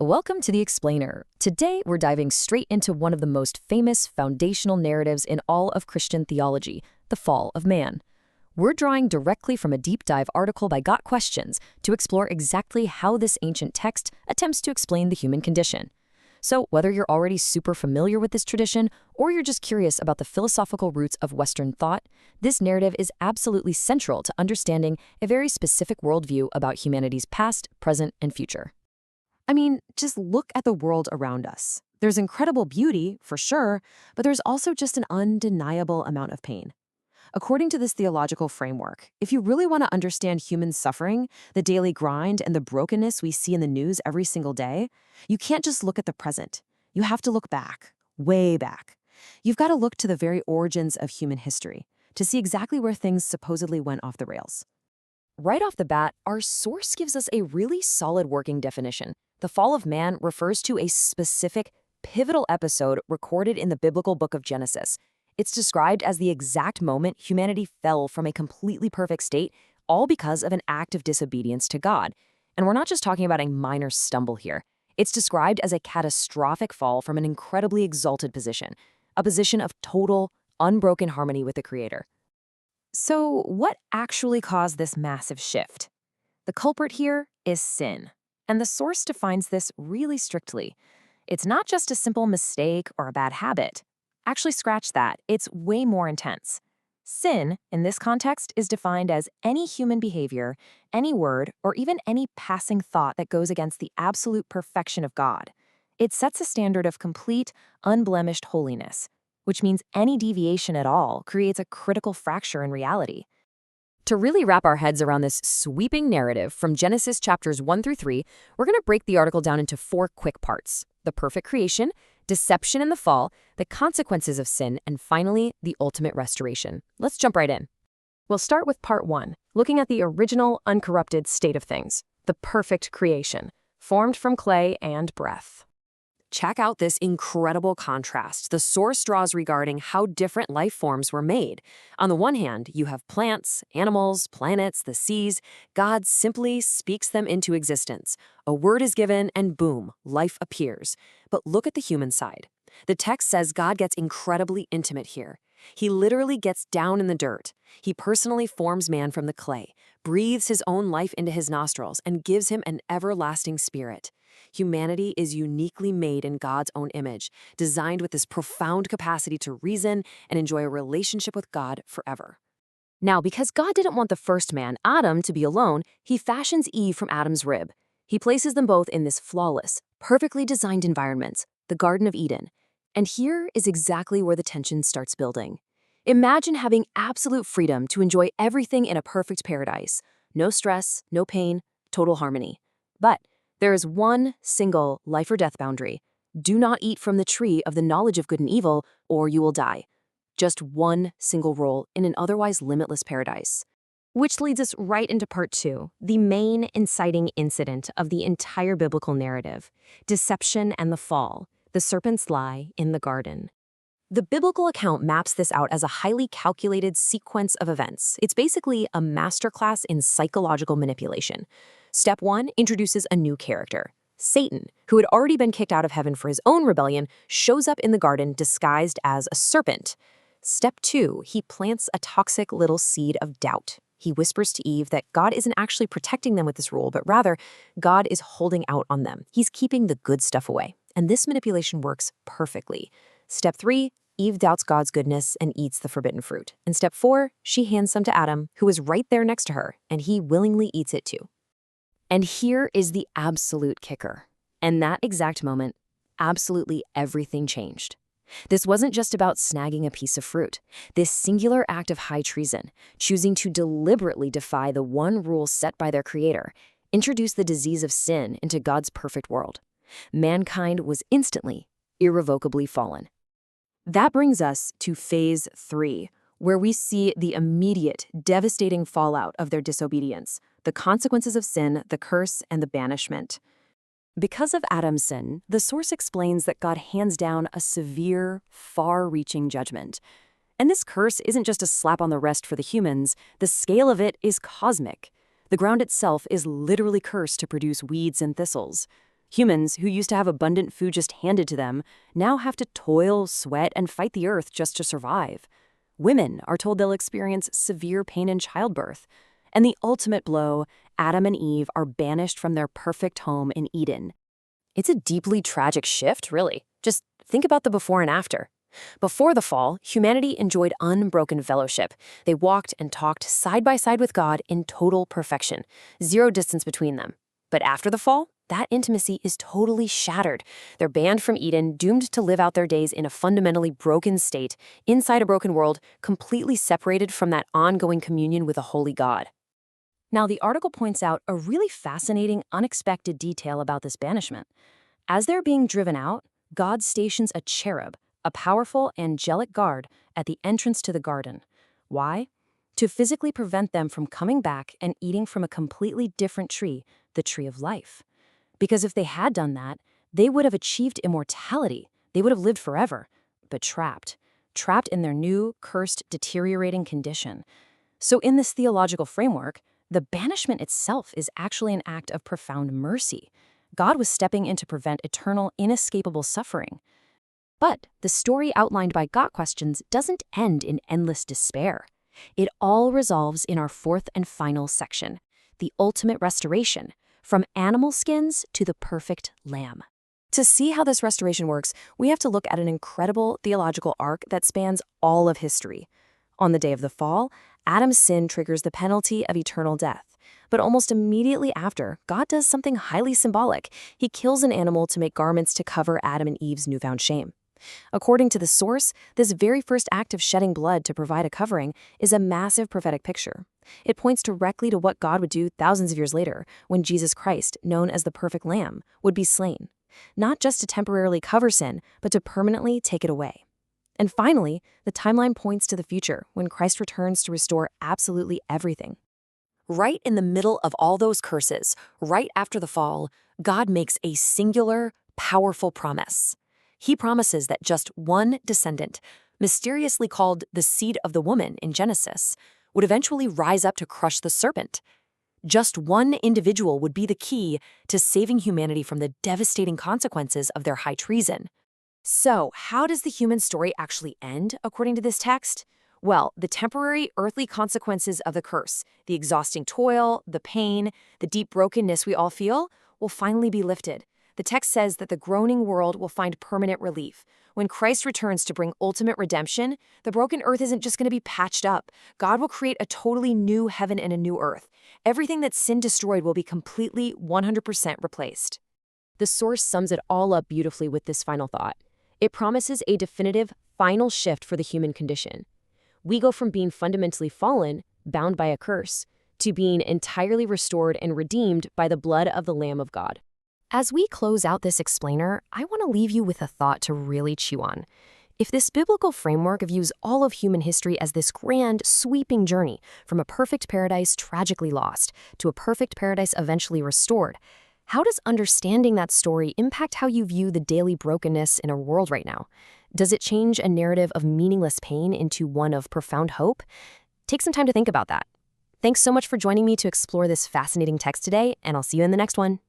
Welcome to The Explainer. Today, we're diving straight into one of the most famous foundational narratives in all of Christian theology, the fall of man. We're drawing directly from a deep dive article by Got Questions to explore exactly how this ancient text attempts to explain the human condition. So, whether you're already super familiar with this tradition or you're just curious about the philosophical roots of Western thought, this narrative is absolutely central to understanding a very specific worldview about humanity's past, present, and future. I mean, just look at the world around us. There's incredible beauty, for sure, but there's also just an undeniable amount of pain. According to this theological framework, if you really want to understand human suffering, the daily grind, and the brokenness we see in the news every single day, you can't just look at the present. You have to look back, way back. You've got to look to the very origins of human history to see exactly where things supposedly went off the rails. Right off the bat, our source gives us a really solid working definition. The fall of man refers to a specific, pivotal episode recorded in the biblical book of Genesis. It's described as the exact moment humanity fell from a completely perfect state, all because of an act of disobedience to God. And we're not just talking about a minor stumble here. It's described as a catastrophic fall from an incredibly exalted position, a position of total, unbroken harmony with the Creator. So, what actually caused this massive shift? The culprit here is sin, and the source defines this really strictly. It's not just a simple mistake or a bad habit. Actually, scratch that. It's way more intense. Sin, in this context, is defined as any human behavior, any word, or even any passing thought that goes against the absolute perfection of God. It sets a standard of complete, unblemished holiness, which means any deviation at all creates a critical fracture in reality. To really wrap our heads around this sweeping narrative from Genesis chapters 1 through 3, we're going to break the article down into 4 quick parts: the perfect creation, deception and the fall, the consequences of sin, and finally, the ultimate restoration. Let's jump right in. We'll start with part 1, looking at the original, uncorrupted state of things, the perfect creation, formed from clay and breath. Check out this incredible contrast the source draws regarding how different life forms were made. On the one hand, you have plants, animals, planets, the seas. God simply speaks them into existence. A word is given, and boom, life appears. But look at the human side. The text says God gets incredibly intimate here. He literally gets down in the dirt. He personally forms man from the clay, breathes his own life into his nostrils, and gives him an everlasting spirit. Humanity is uniquely made in God's own image, designed with this profound capacity to reason and enjoy a relationship with God forever. Now, because God didn't want the first man, Adam, to be alone, he fashions Eve from Adam's rib. He places them both in this flawless, perfectly designed environment, the Garden of Eden. And here is exactly where the tension starts building. Imagine having absolute freedom to enjoy everything in a perfect paradise. No stress, no pain, total harmony. But there is one single life or death boundary. Do not eat from the tree of the knowledge of good and evil, or you will die. Just one single rule in an otherwise limitless paradise. Which leads us right into part 2, the main inciting incident of the entire biblical narrative, deception and the fall, the serpent's lie in the garden. The biblical account maps this out as a highly calculated sequence of events. It's basically a masterclass in psychological manipulation. Step 1 introduces a new character. Satan, who had already been kicked out of heaven for his own rebellion, shows up in the garden disguised as a serpent. Step 2, he plants a toxic little seed of doubt. He whispers to Eve that God isn't actually protecting them with this rule, but rather, God is holding out on them. He's keeping the good stuff away. And this manipulation works perfectly. Step 3, Eve doubts God's goodness and eats the forbidden fruit. And step 4, she hands some to Adam, who is right there next to her, and he willingly eats it too. And here is the absolute kicker. In that exact moment, absolutely everything changed. This wasn't just about snagging a piece of fruit. This singular act of high treason, choosing to deliberately defy the one rule set by their Creator, introduced the disease of sin into God's perfect world. Mankind was instantly, irrevocably fallen. That brings us to phase 3, where we see the immediate, devastating fallout of their disobedience, the consequences of sin, the curse, and the banishment. Because of Adam's sin, the source explains that God hands down a severe, far-reaching judgment. And this curse isn't just a slap on the wrist for the humans, the scale of it is cosmic. The ground itself is literally cursed to produce weeds and thistles. Humans, who used to have abundant food just handed to them, now have to toil, sweat, and fight the earth just to survive. Women are told they'll experience severe pain in childbirth. And the ultimate blow, Adam and Eve are banished from their perfect home in Eden. It's a deeply tragic shift, really. Just think about the before and after. Before the fall, humanity enjoyed unbroken fellowship. They walked and talked side by side with God in total perfection, zero distance between them. But after the fall, that intimacy is totally shattered. They're banned from Eden, doomed to live out their days in a fundamentally broken state, inside a broken world, completely separated from that ongoing communion with a holy God. Now, the article points out a really fascinating, unexpected detail about this banishment. As they're being driven out, God stations a cherub, a powerful angelic guard, at the entrance to the garden. Why? To physically prevent them from coming back and eating from a completely different tree, the tree of life. Because if they had done that, they would have achieved immortality. They would have lived forever, but trapped in their new, cursed, deteriorating condition. So in this theological framework, the banishment itself is actually an act of profound mercy. God was stepping in to prevent eternal, inescapable suffering. But the story outlined by Got Questions doesn't end in endless despair. It all resolves in our fourth and final section, the ultimate restoration, from animal skins to the perfect lamb. To see how this restoration works, we have to look at an incredible theological arc that spans all of history. On the day of the fall, Adam's sin triggers the penalty of eternal death. But almost immediately after, God does something highly symbolic. He kills an animal to make garments to cover Adam and Eve's newfound shame. According to the source, this very first act of shedding blood to provide a covering is a massive prophetic picture. It points directly to what God would do thousands of years later, when Jesus Christ, known as the perfect lamb, would be slain. Not just to temporarily cover sin, but to permanently take it away. And finally, the timeline points to the future, when Christ returns to restore absolutely everything. Right in the middle of all those curses, right after the fall, God makes a singular, powerful promise. He promises that just one descendant, mysteriously called the seed of the woman in Genesis, would eventually rise up to crush the serpent. Just one individual would be the key to saving humanity from the devastating consequences of their high treason. So, how does the human story actually end, according to this text? Well, the temporary earthly consequences of the curse, the exhausting toil, the pain, the deep brokenness we all feel, will finally be lifted. The text says that the groaning world will find permanent relief. When Christ returns to bring ultimate redemption, the broken earth isn't just going to be patched up. God will create a totally new heaven and a new earth. Everything that sin destroyed will be completely 100% replaced. The source sums it all up beautifully with this final thought. It promises a definitive, final shift for the human condition. We go from being fundamentally fallen, bound by a curse, to being entirely restored and redeemed by the blood of the Lamb of God. As we close out this explainer, I want to leave you with a thought to really chew on. If this biblical framework views all of human history as this grand, sweeping journey from a perfect paradise tragically lost to a perfect paradise eventually restored, how does understanding that story impact how you view the daily brokenness in our world right now? Does it change a narrative of meaningless pain into one of profound hope? Take some time to think about that. Thanks so much for joining me to explore this fascinating text today, and I'll see you in the next one.